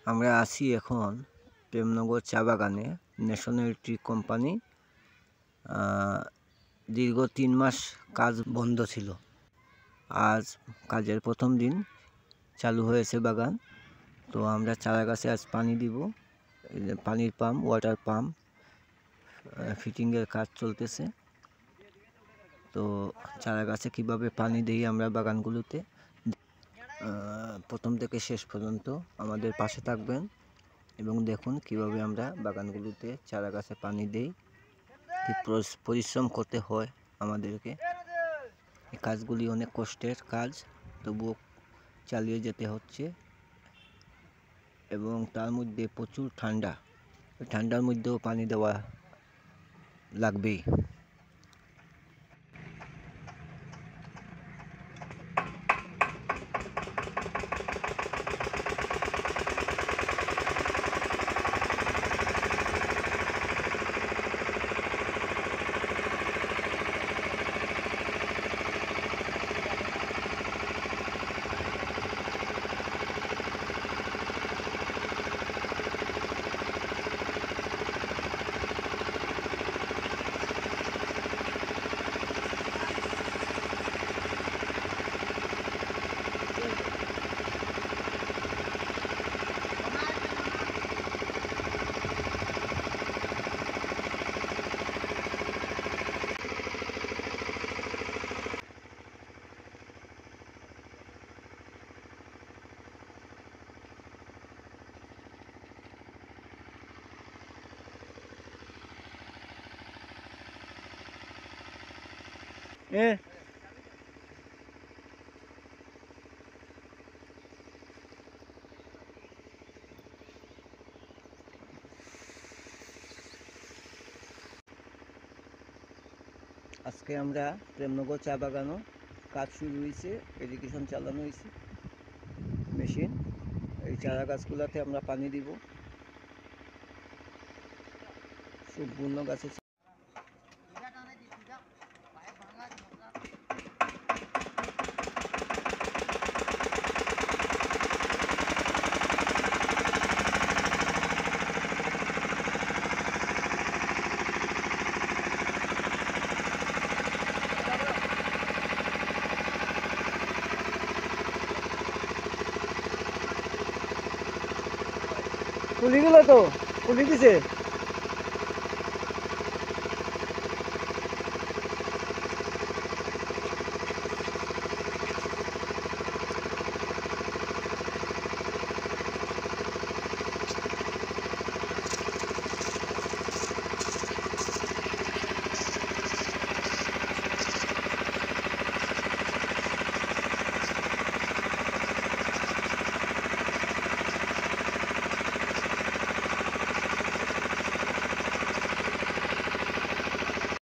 আমরা আছি এখন প্রেমনগর চা বাগানে। ন্যাশনাল ট্রি কোম্পানি দীর্ঘ 3 মাস কাজ বন্ধ ছিল। আজ কাজের প্রথম দিন চালু হয়েছে বাগান। তো আমরা চারা গাছে আজ পানি দিব। পানির পাম্প, ওয়াটার পাম্প ফিটিংয়ের কাজ চলতেছে। তো চারা গাছে কীভাবে পানি দিই আমরা বাগানগুলোতে, প্রথম থেকে শেষ পর্যন্ত আমাদের পাশে থাকবেন এবং দেখুন কিভাবে আমরা বাগানগুলোতে চারা গাছে পানি দেই। কি পরিশ্রম করতে হয় আমাদেরকে। এই কাজগুলি অনেক কষ্টের কাজ, তবুও চালিয়ে যেতে হচ্ছে। এবং তার মধ্যে প্রচুর ঠান্ডা, ঠান্ডার মধ্যেও পানি দেওয়া লাগবেই। আজকে আমরা প্রেমনগর চা বাগানও কাজ শুরু হয়েছে, ইরিগেশন চালানো হয়েছে মেশিন। এই চারা গাছগুলোতে আমরা পানি দিব। সম্পূর্ণ গাছে খুলি দিল, তো খুলি দিছে।